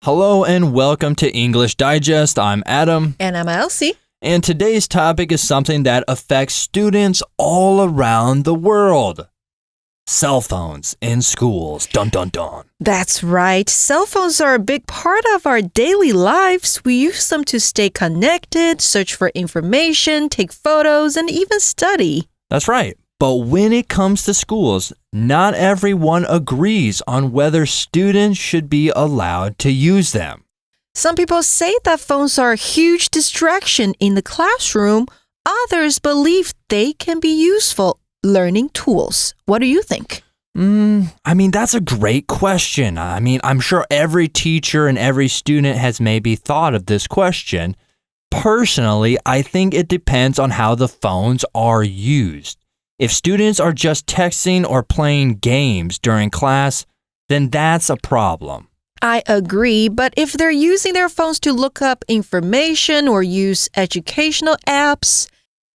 Hello and welcome to English Digest. I'm Adam. And I'm Elsie. And today's topic is something that affects students all around the world. Cell phones in schools. Dun dun dun. That's right. Cell phones are a big part of our daily lives. We use them to stay connected, search for information, take photos, and even study. That's right. But when it comes to schools, not everyone agrees on whether students should be allowed to use them. Some people say that phones are a huge distraction in the classroom. Others believe they can be useful learning tools. What do you think? That's a great question. I'm sure every teacher and every student has maybe thought of this question. Personally, I think it depends on how the phones are used. If students are just texting or playing games during class, then that's a problem. I agree, but if they're using their phones to look up information or use educational apps,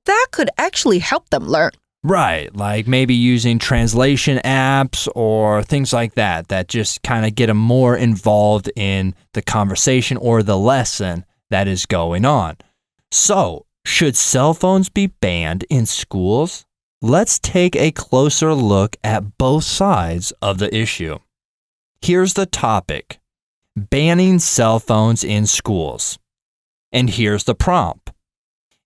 that could actually help them learn. Right, like maybe using translation apps or things like that just kind of get them more involved in the conversation or the lesson that is going on. So, should cell phones be banned in schools? Let's take a closer look at both sides of the issue. Here's the topic: banning cell phones in schools. And here's the prompt.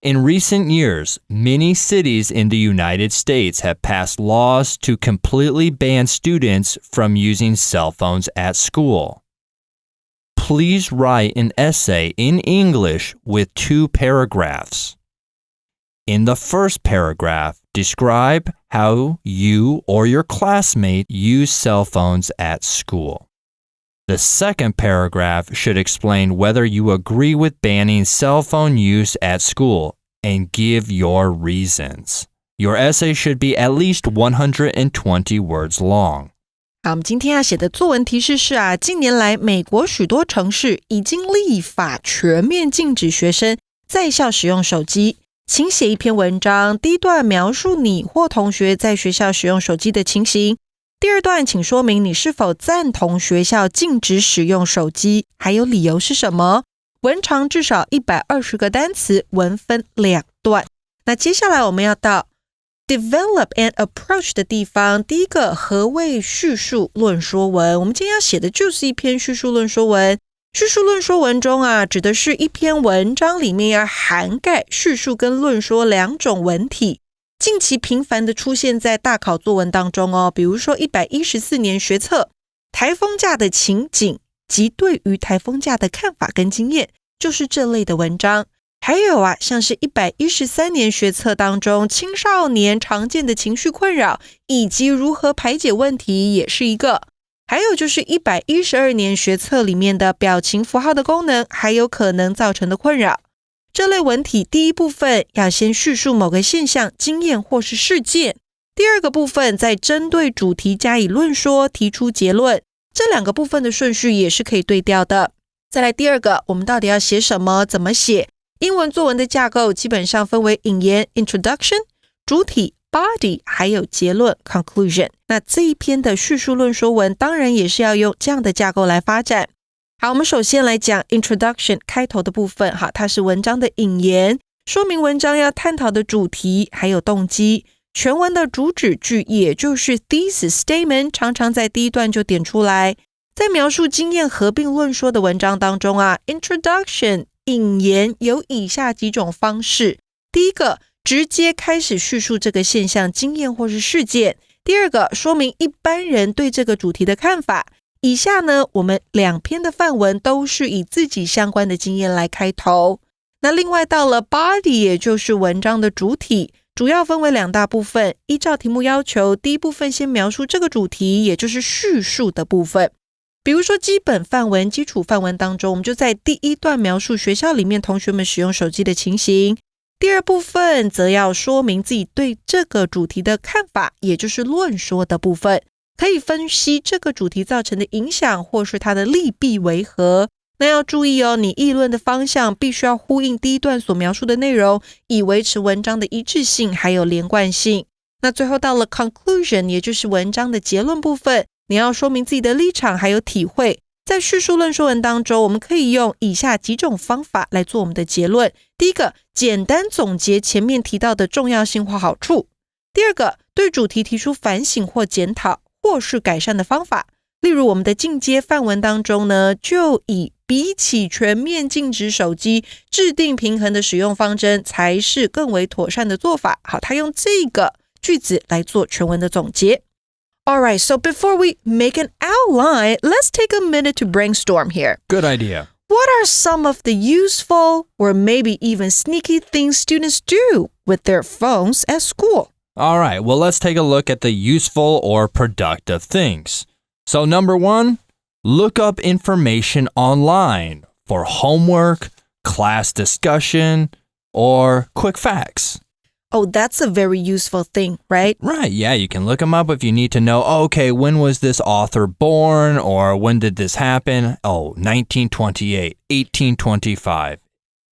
In recent years, many cities in the United States have passed laws to completely ban students from using cell phones at school. Please write an essay in English with 2 paragraphs. In the first paragraph, describe how you or your classmate use cell phones at school. The second paragraph should explain whether you agree with banning cell phone use at school and give your reasons. Your essay should be at least 120 words long. 好，我们今天要写的作文提示是近年来美国许多城市已经立法全面禁止学生在校使用手机。请写一篇文章，第一段描述你或同学在学校使用手机的情形，第二段请说明你是否赞同学校禁止使用手机，还有理由是什么。文长至少120个单词，文分2段。那接下来我们要到 develop and approach 的地方。第一个，何谓叙述论说文？我们今天要写的就是一篇叙述论说文。叙述论说文中指的是一篇文章里面要涵盖叙述跟论说2种文体，近期频繁的出现在大考作文当中比如说114年学测台风假的情景及对于台风假的看法跟经验，就是这类的文章。还有像是113年学测当中青少年常见的情绪困扰以及如何排解问题也是一个。还有就是112年学测里面的表情符号的功能还有可能造成的困扰。这类文体第一部分要先叙述某个现象、经验或是事件，第二个部分再针对主题加以论说，提出结论。这2个部分的顺序也是可以对调的。再来第二个，我们到底要写什么，怎么写？英文作文的架构基本上分为引言 Introduction、 主体body 还有结论 conclusion。 那这一篇的叙述论说文当然也是要用这样的架构来发展。好，我们首先来讲 introduction 开头的部分它是文章的引言，说明文章要探讨的主题还有动机。全文的主旨句也就是 thesis statement 常常在第一段就点出来。在描述经验合并论说的文章当中introduction 引言有以下几种方式。第一个，直接开始叙述这个现象、经验或是事件。第二个，说明一般人对这个主题的看法。以下呢，我们2篇的范文都是以自己相关的经验来开头。那另外到了 body 也就是文章的主体，主要分为2大部分。依照题目要求，第一部分先描述这个主题，也就是叙述的部分。比如说基本范文、基础范文当中，我们就在第一段描述学校里面同学们使用手机的情形。第二部分则要说明自己对这个主题的看法，也就是论说的部分，可以分析这个主题造成的影响或是它的利弊为何。那要注意你议论的方向必须要呼应第一段所描述的内容，以维持文章的一致性还有连贯性。那最后到了 conclusion 也就是文章的结论部分，你要说明自己的立场还有体会，在叙述论述文当中，我们可以用以下几种方法来做我们的结论。第一个，简单总结前面提到的重要性或好处。第二个，对主题提出反省或检讨或是改善的方法。例如我们的进阶范文当中呢，就以比起全面禁止手机，制定平衡的使用方针才是更为妥善的做法。好，他用这个句子来做全文的总结。Alright, so before we make an outline, let's take a minute to brainstorm here. Good idea. What are some of the useful or maybe even sneaky things students do with their phones at school? All right, well, let's take a look at the useful or productive things. So number 1, look up information online for homework, class discussion, or quick facts. Oh, that's a very useful thing, right? Right, yeah, you can look them up if you need to know, okay, when was this author born, or when did this happen? Oh, 1928, 1825.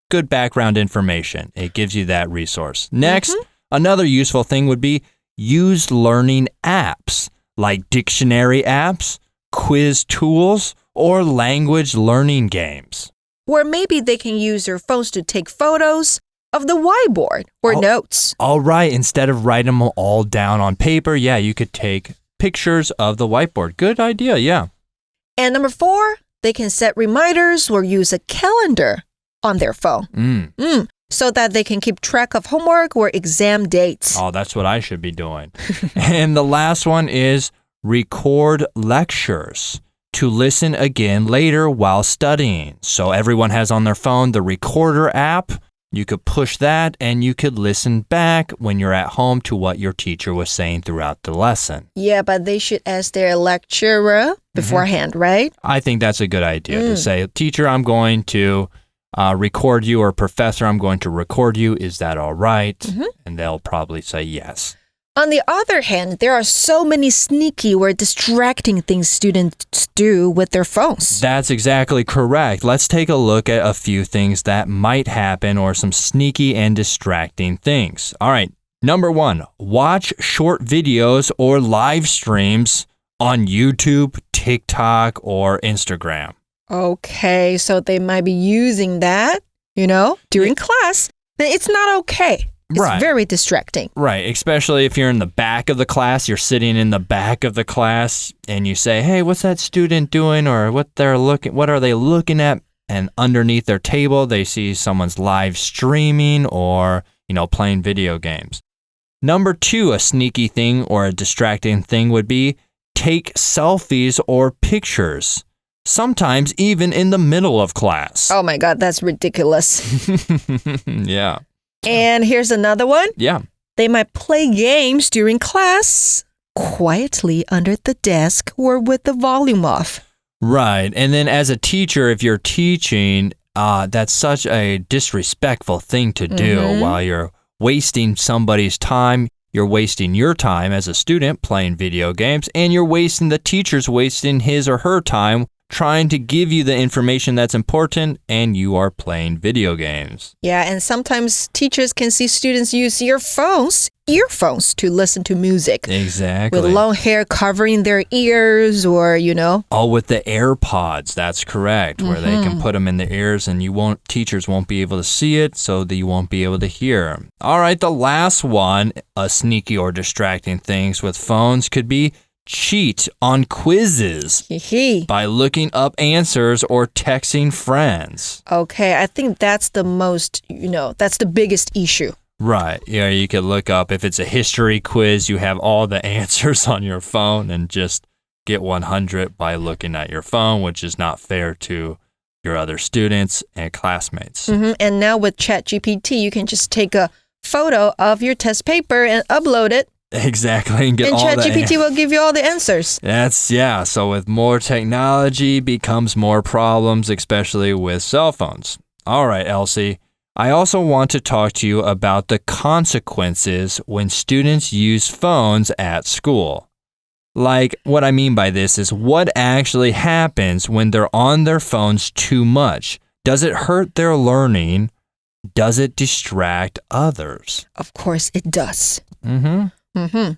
Good background information. It gives you that resource. Next, another useful thing would be use learning apps like dictionary apps, quiz tools, or language learning games. Or maybe they can use their phones to take photos of the whiteboard or notes. All right, instead of writing them all down on paper, yeah, you could take pictures of the whiteboard. Good idea, yeah. And number 4, they can set reminders or use a calendar on their phone. So that they can keep track of homework or exam dates. Oh, that's what I should be doing. And the last one is record lectures to listen again later while studying. So everyone has on their phone the recorder app. You could push that and you could listen back when you're at home to what your teacher was saying throughout the lesson. Yeah, but they should ask their lecturer beforehand, right? I think that's a good idea to say, teacher, I'm going to record you, or professor, I'm going to record you. Is that all right? And they'll probably say yes. On the other hand, there are so many sneaky or distracting things students do with their phones. That's exactly correct. Let's take a look at a few things that might happen, or some sneaky and distracting things. All right, number 1, watch short videos or live streams on YouTube, TikTok, or Instagram. Okay, so they might be using that, during class. Then it's not okay. It's very distracting. Right, especially if you're in the back of the class, you're sitting in the back of the class and you say, hey, what's that student doing, or what are they looking at? And underneath their table, they see someone's live streaming or, playing video games. Number 2, a sneaky thing or a distracting thing would be take selfies or pictures, sometimes even in the middle of class. Oh my God, that's ridiculous. Yeah. And here's another one. Yeah. They might play games during class quietly under the desk or with the volume off. Right. And then as a teacher, if you're teaching, that's such a disrespectful thing to do while you're wasting somebody's time. You're wasting your time as a student playing video games, and you're wasting the teacher's wasting his or her time trying to give you the information that's important, and you are playing video games. Yeah, and sometimes teachers can see students use earphones to listen to music. Exactly. With long hair covering their ears, or, Oh, with the AirPods, that's correct, where they can put them in the ears and teachers won't be able to see it, so that you won't be able to hear. All right, the last one, a sneaky or distracting things with phones could be cheat on quizzes by looking up answers or texting friends. Okay, I think that's the most, that's the biggest issue. Right. Yeah, you could look up, if it's a history quiz, you have all the answers on your phone and just get 100 by looking at your phone, which is not fair to your other students and classmates. And now with ChatGPT, you can just take a photo of your test paper and upload it. Exactly. And ChatGPT will give you all the answers. So with more technology becomes more problems, especially with cell phones. All right, Elsie. I also want to talk to you about the consequences when students use phones at school. Like, what I mean by this is what actually happens when they're on their phones too much. Does it hurt their learning? Does it distract others? Of course it does.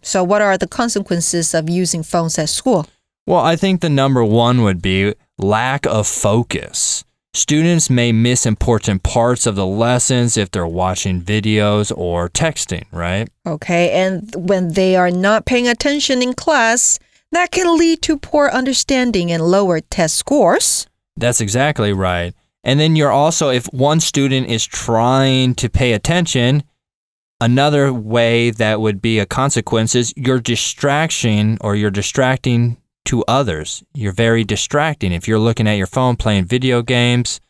So what are the consequences of using phones at school? Well, I think the number 1 would be lack of focus. Students may miss important parts of the lessons if they're watching videos or texting, right? Okay, and when they are not paying attention in class, that can lead to poor understanding and lower test scores. That's exactly right. And then you're also, if one student is trying to pay attention, another way that would be a consequence is you're distracting to others. You're very distracting. If you're looking at your phone playing video games,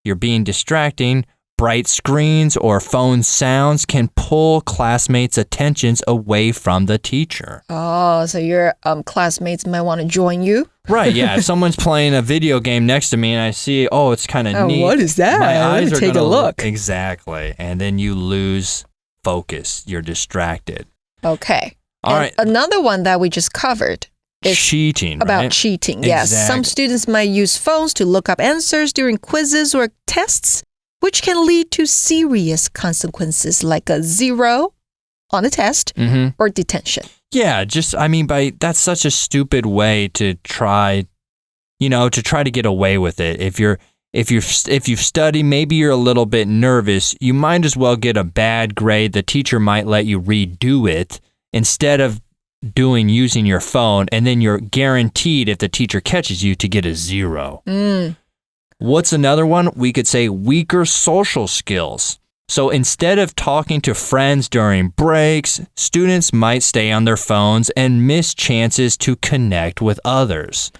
you're being distracting. Bright screens or phone sounds can pull classmates' attentions away from the teacher. Oh, so your classmates might want to join you? Right, yeah. If someone's playing a video game next to me and I see, oh, it's kind of neat. What is that? My eyes are take a look. Exactly. And then you lose focus. You're distracted. Okay. All right. Another one that we just covered is cheating, about right? cheating. Yes. Exactly. Some students might use phones to look up answers during quizzes or tests, which can lead to serious consequences like a 0 on the test or detention. Yeah, that's such a stupid way to try to get away with it. If you study, maybe you're a little bit nervous, you might as well get a bad grade. The teacher might let you redo it instead of using your phone, and then you're guaranteed if the teacher catches you to get a 0. What's another one? We could say weaker social skills. So instead of talking to friends during breaks, students might stay on their phones and miss chances to connect with others.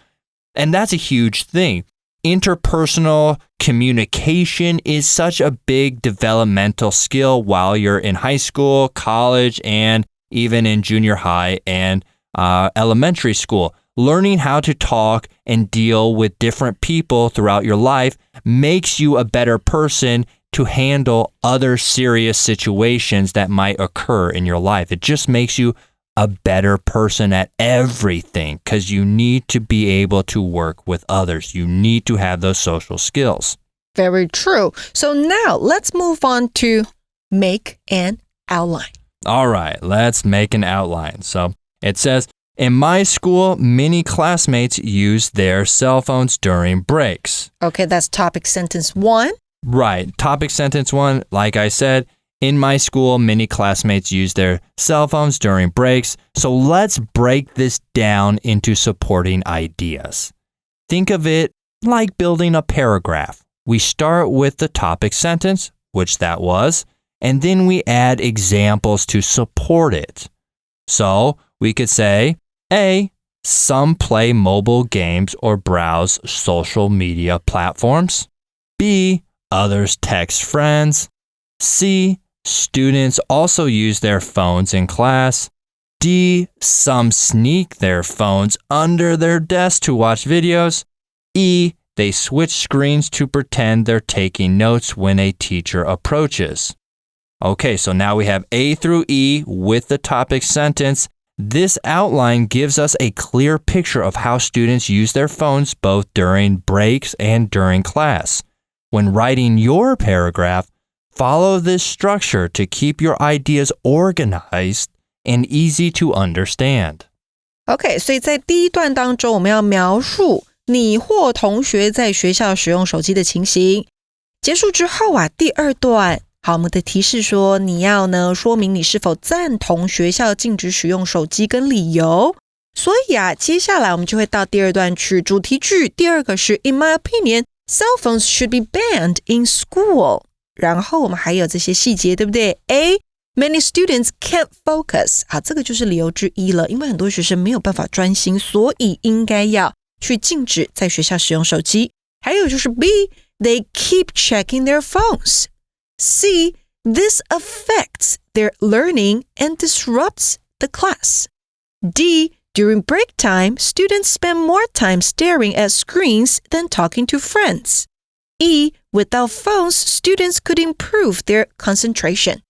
And that's a huge thing. Interpersonal communication is such a big developmental skill while you're in high school, college, and even in junior high and elementary school. Learning how to talk and deal with different people throughout your life makes you a better person to handle other serious situations that might occur in your life. It just makes you a better person at everything because you need to be able to work with others. You need to have those social skills. Very true. So now let's move on to make an outline. All right, let's make an outline. So it says, in my school, many classmates use their cell phones during breaks. Okay, that's topic sentence 1. Right. Topic sentence 1, like I said, in my school, many classmates use their cell phones during breaks. So let's break this down into supporting ideas. Think of it like building a paragraph. We start with the topic sentence, which that was, and then we add examples to support it. So we could say, A, some play mobile games or browse social media platforms. B, others text friends. C, students also use their phones in class. D, some sneak their phones under their desk to watch videos. E, they switch screens to pretend they're taking notes when a teacher approaches. Okay, so now we have A through E with the topic sentence. This outline gives us a clear picture of how students use their phones both during breaks and during class. When writing your paragraph, follow this structure to keep your ideas organized and easy to understand. Okay, 所以在第一段当中，我们要描述你或同学在学校使用手机的情形。结束之后啊，第二段，好，我们的提示说你要呢说明你是否赞同学校禁止使用手机跟理由。所以啊，接下来我们就会到第二段去，主题句第二个是 In my opinion, cell phones should be banned in school. 然后我们还有这些细节，对不对？ A, many students can't focus. 好，这个就是理由之一了，因为很多学生没有办法专心，所以应该要去禁止在学校使用手机。还有就是 B, they keep checking their phones. C, this affects their learning and disrupts the class. D, during break time, students spend more time staring at screens than talking to friends. E, without phones, students could improve their concentration.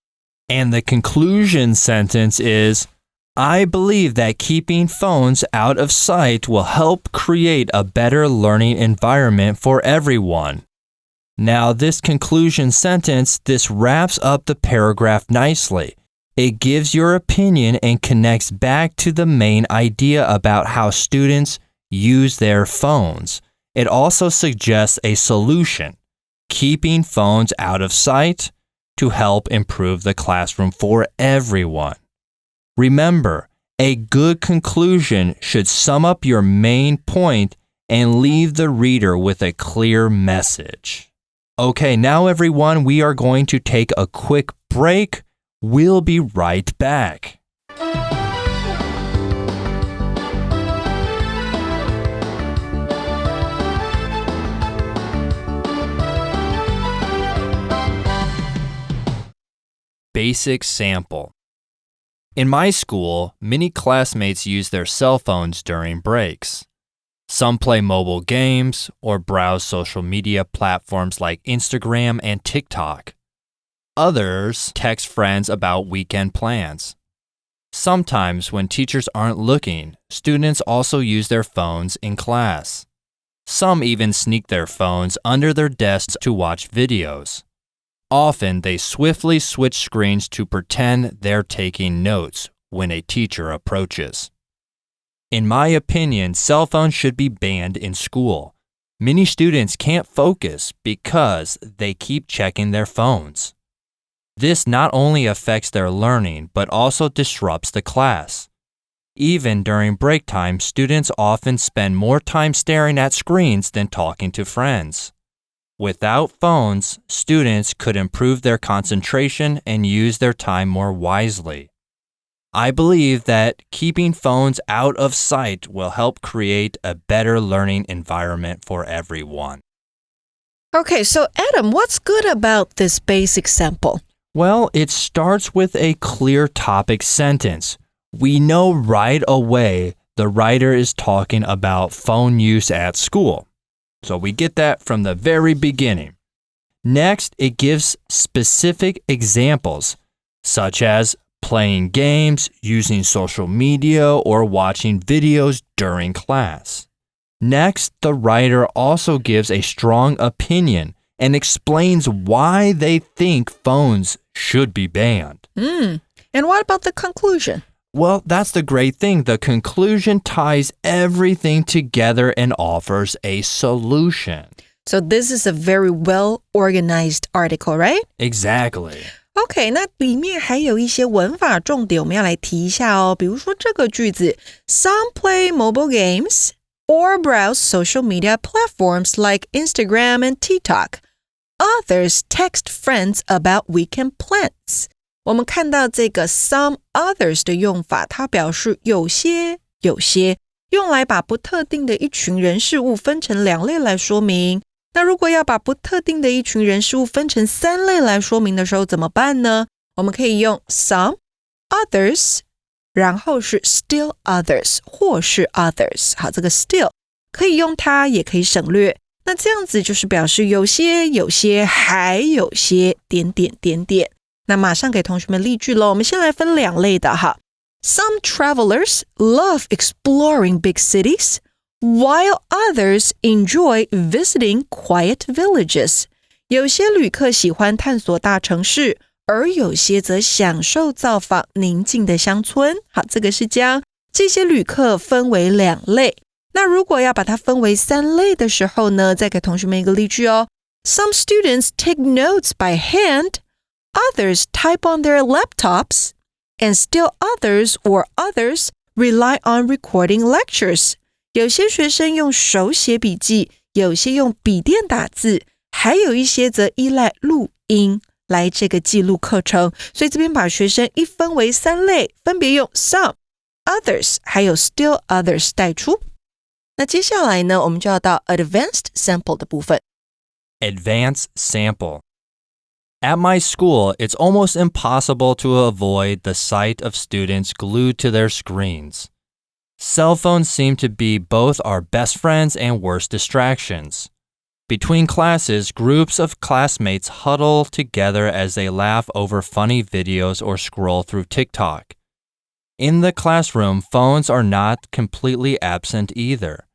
And the conclusion sentence is, I believe that keeping phones out of sight will help create a better learning environment for everyone. Now, this conclusion sentence, this wraps up the paragraph nicely. It gives your opinion and connects back to the main idea about how students use their phones. It also suggests a solution, keeping phones out of sight to help improve the classroom for everyone. Remember, a good conclusion should sum up your main point and leave the reader with a clear message. Okay, now everyone, we are going to take a quick break. We'll be right back. Basic sample. In my school, many classmates use their cell phones during breaks. Some play mobile games or browse social media platforms like Instagram and TikTok. Others text friends about weekend plans. Sometimes when teachers aren't looking, students also use their phones in class. Some even sneak their phones under their desks to watch videos. Often, they swiftly switch screens to pretend they're taking notes when a teacher approaches. In my opinion, cell phones should be banned in school. Many students can't focus because they keep checking their phones. This not only affects their learning, but also disrupts the class. Even during break time, students often spend more time staring at screens than talking to friends. Without phones, students could improve their concentration and use their time more wisely. I believe that keeping phones out of sight will help create a better learning environment for everyone. Okay, so Adam, what's good about this basic sample? Well, it starts with a clear topic sentence. We know right away the writer is talking about phone use at school. So we get that from the very beginning. Next, it gives specific examples, such as playing games, using social media, or watching videos during class. Next, the writer also gives a strong opinion and explains why they think phones should be banned. And what about the conclusion? Well, that's the great thing. The conclusion ties everything together and offers a solution. So this is a very well-organized article, right? Exactly. OK, 那里面还有一些文法重点，我们要来提一下哦。比如说这个句子 ，Some play mobile games or browse social media platforms like Instagram and TikTok. Others text friends about weekend plans. 我们看到这个 some others 的用法，它表示有些，用来把不特定的一群人事物分成两类来说明。那如果要把不特定的一群人事物分成三类来说明的时候怎么办呢？我们可以用 some others， 然后是 still others 或是 others。好，这个 still 可以用它，也可以省略。那这样子就是表示有些，还有些，点。那马上给同学们例句咯，我们先来分两类的哈。Some travelers love exploring big cities, while others enjoy visiting quiet villages. 有些旅客喜欢探索大城市，而有些则享受造访宁静的乡村。好，这个是将这些旅客分为两类。那如果要把它分为三类的时候呢，再给同学们一个例句哦。Some students take notes by hand.Others type on their laptops, and still others rely on recording lectures. 有些学生用手写笔记，有些用笔电打字，还有一些则依赖录音来这个记录课程。所以这边把学生一分为三类，分别用 some, others 还有 still others 带出。那接下来呢，我们就要到 advanced sample 的部分。Advanced sample.At my school, it's almost impossible to avoid the sight of students glued to their screens. Cell phones seem to be both our best friends and worst distractions. Between classes, groups of classmates huddle together as they laugh over funny videos or scroll through TikTok. In the classroom, phones are not completely absent either.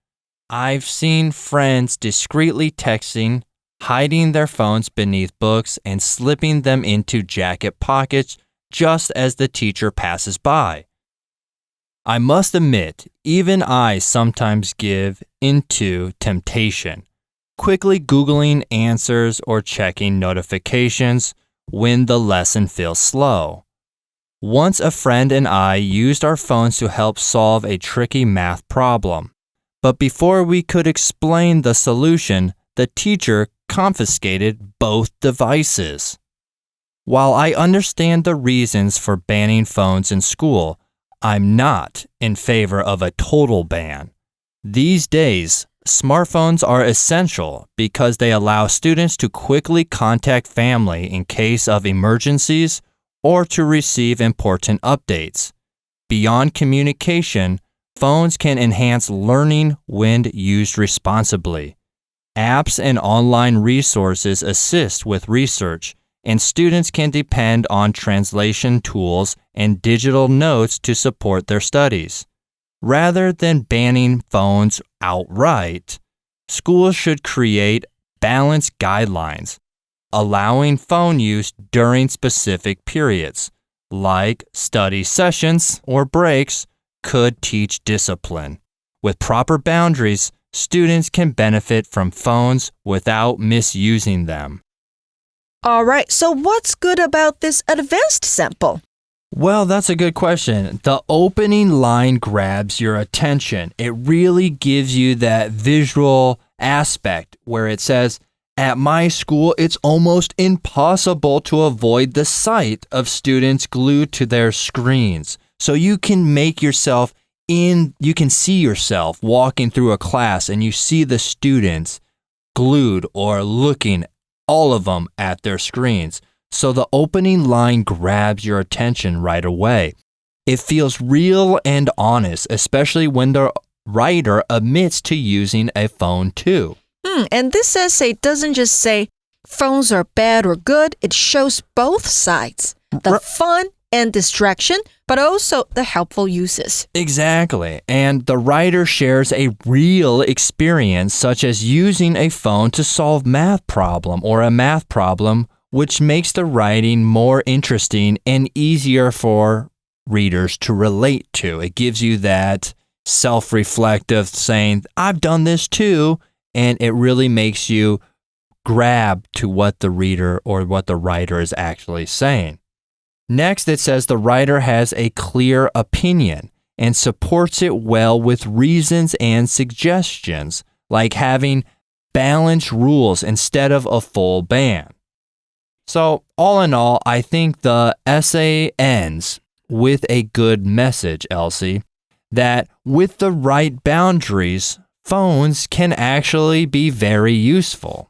I've seen friends discreetly texting,hiding their phones beneath books and slipping them into jacket pockets just as the teacher passes by. I must admit, even I sometimes give into temptation, quickly Googling answers or checking notifications when the lesson feels slow. Once a friend and I used our phones to help solve a tricky math problem. But before we could explain the solution, the teacher confiscated both devices. While I understand the reasons for banning phones in school, I'm not in favor of a total ban. These days, smartphones are essential because they allow students to quickly contact family in case of emergencies or to receive important updates. Beyond communication, phones can enhance learning when used responsibly. Apps and online resources assist with research, and students can depend on translation tools and digital notes to support their studies. Rather than banning phones outright, schools should create balanced guidelines, allowing phone use during specific periods, like study sessions or breaks, could teach discipline. With proper boundaries, students can benefit from phones without misusing them. All right, so what's good about this advanced sample? Well, that's a good question. The opening line grabs your attention. It really gives you that visual aspect where it says, at my school, it's almost impossible to avoid the sight of students glued to their screens. So you can make yourself you can see yourself walking through a class and you see the students glued or looking, all of them, at their screens. So the opening line grabs your attention right away. It feels real and honest, especially when the writer admits to using a phone too. And this essay doesn't just say phones are bad or good. It shows both sides, the fun and distraction, but also the helpful uses. Exactly. And the writer shares a real experience, such as using a phone to solve math problem or a math problem, which makes the writing more interesting and easier for readers to relate to. It gives you that self-reflective saying, I've done this too, and it really makes you grab to what the reader or what the writer is actually saying. Next, it says the writer has a clear opinion and supports it well with reasons and suggestions, like having balanced rules instead of a full ban. So, all in all, I think the essay ends with a good message, Elsie, that with the right boundaries, phones can actually be very useful.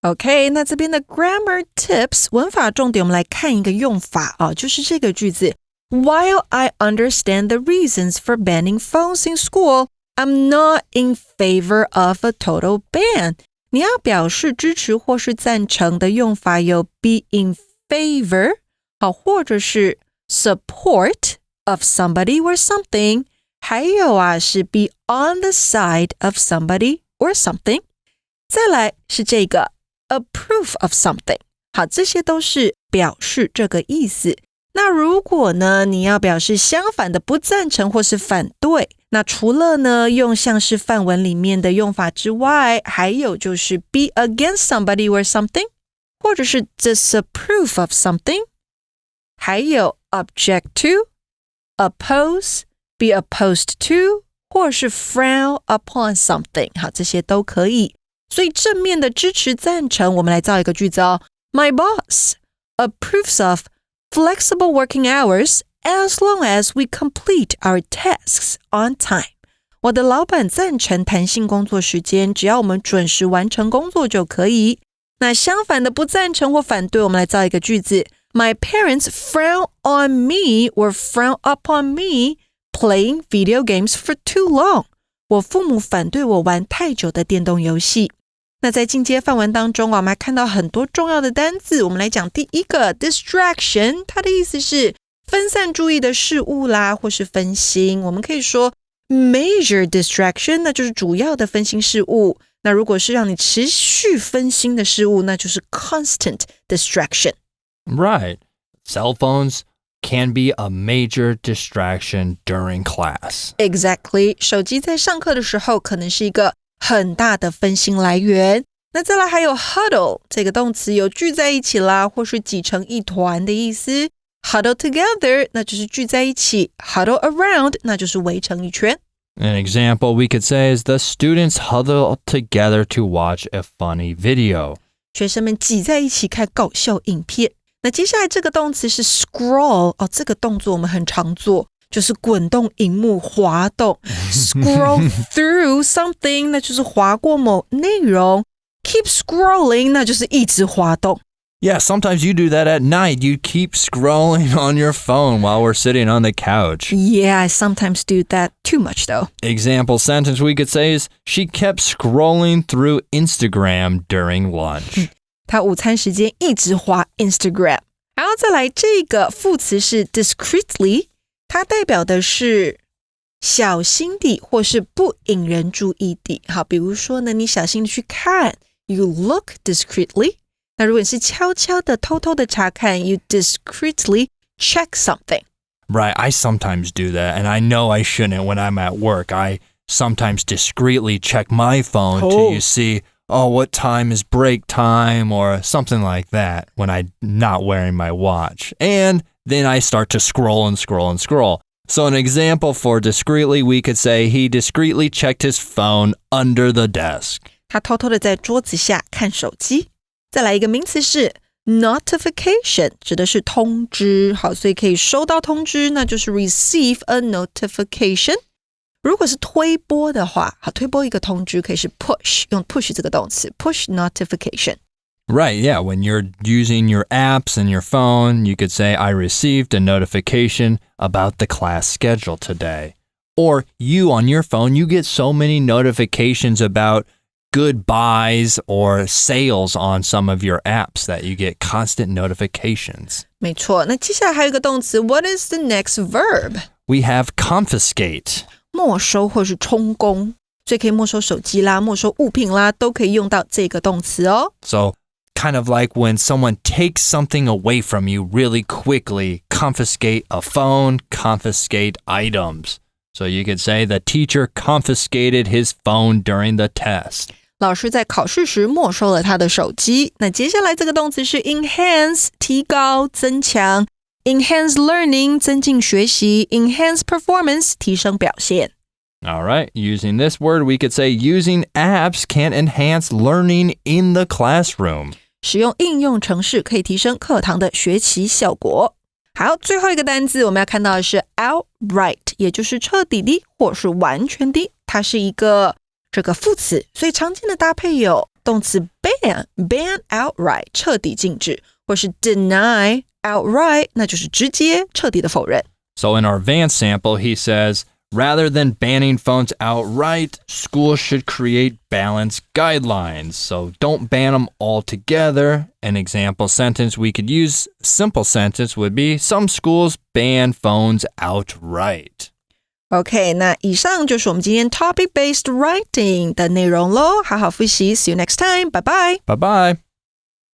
OK, 那这边的 grammar tips 文法重点，我们来看一个用法就是这个句子 While I understand the reasons for banning phones in school, I'm not in favor of a total ban. 你要表示支持或是赞成的用法有 be in favor 或者是 support of somebody or something, 还有是 be on the side of somebody or something. 再来是这个approve of something. 好，这些都是表示这个意思。那如果呢，你要表示相反的不赞成或是反对，那除了呢用像是范文里面的用法之外，还有就是 be against somebody or something, 或者是 disapprove of something, 还有 object to, oppose, be opposed to, 或是 frown upon something. 好，这些都可以。所以正面的支持赞成，我们来造一个句子My boss approves of flexible working hours as long as we complete our tasks on time. 我的老板赞成弹性工作时间，只要我们准时完成工作就可以。那相反的不赞成或反对，我们来造一个句子 My parents frown on me or frown upon me playing video games for too long. 我父母反对我玩太久的电动游戏。那在进阶范文当中我们还看到很多重要的单字，我们来讲第一个 distraction， 它的意思是分散注意的事物啦，或是分心。我们可以说 major distraction， 那就是主要的分心事物。那如果是让你持续分心的事物，那就是 constant distraction。 Right. Cell phones can be a major distraction during class. Exactly. 手机在上课的时候可能是一个很大的分心来源。那再来还有 huddle 这个动词有聚在一起啦，或是挤成一团的意思。Huddle together 那就是聚在一起， huddle around 那就是围成一圈。An example we could say is the students huddle together to watch a funny video. 学生们挤在一起看搞笑影片。那接下来这个动词是 scroll 这个动作我们很常做，就是滚动荧幕滑动。Scroll through something 那就是滑过某内容。Keep scrolling 那就是一直滑动。Yeah, sometimes you do that at night. You keep scrolling on your phone while we're sitting on the couch. Yeah, I sometimes do that too much though. Example sentence we could say is, she kept scrolling through Instagram during lunch. 她午餐时间一直滑 Instagram。然后再来这个副词是 discreetly， 它代表的是小心地或是不引人注意地。好，比如说呢，你小心地去看 ，you look discreetly。那如果你是悄悄的、偷偷的查看 ，you discreetly check something. Right, I sometimes do that, and I know I shouldn't when I'm at work. I sometimes discreetly check my phone to see, what time is break time or something like that when I'm not wearing my watch. And then I start to scroll and scroll and scroll. So an example for discreetly, we could say he discreetly checked his phone under the desk. 他偷偷的在桌子下看手机。再来一个名词是 notification， 指的是通知。好，所以可以收到通知，那就是 receive a notification。如果是推播的话，好，推播一个通知可以是 push， 用 push 这个动词 push notification。 Right, yeah. When you're using your apps and your phone, you could say, I received a notification about the class schedule today. Or you on your phone, you get so many notifications about good buys or sales on some of your apps that you get constant notifications. 没错，那接下来还有一个动词 What is the next verb? We have confiscate. 没收或是充公，所以可以没收手机啦，没收物品啦，都可以用到这个动词哦。So kind of like when someone takes something away from you really quickly, confiscate a phone, confiscate items. So you could say the teacher confiscated his phone during the test. 老师在考试时没收了他的手机。那接下来这个动词是 enhance， 提高、增强。enhance learning， 增进学习。enhance performance， 提升表现。All right, using this word, we could say using apps can enhance learning in the classroom. 使用应用程式可以提升课堂的学习效果。好，最后一个单字我们要看到的是 outright， 也就是彻底的或是完全的，它是一个这个副词，所以常见的搭配有动词 ban outright 彻底禁止，或是 deny outright 那就是直接彻底的否认。So in our advanced sample, he says, rather than banning phones outright, schools should create balanced guidelines. So don't ban them altogether. An example sentence we could use, simple sentence would be, some schools ban phones outright. OK， 那以上就是我们今天 topic-based writing 的内容咯。好好复习 ，See you next time， 拜拜。Bye-bye.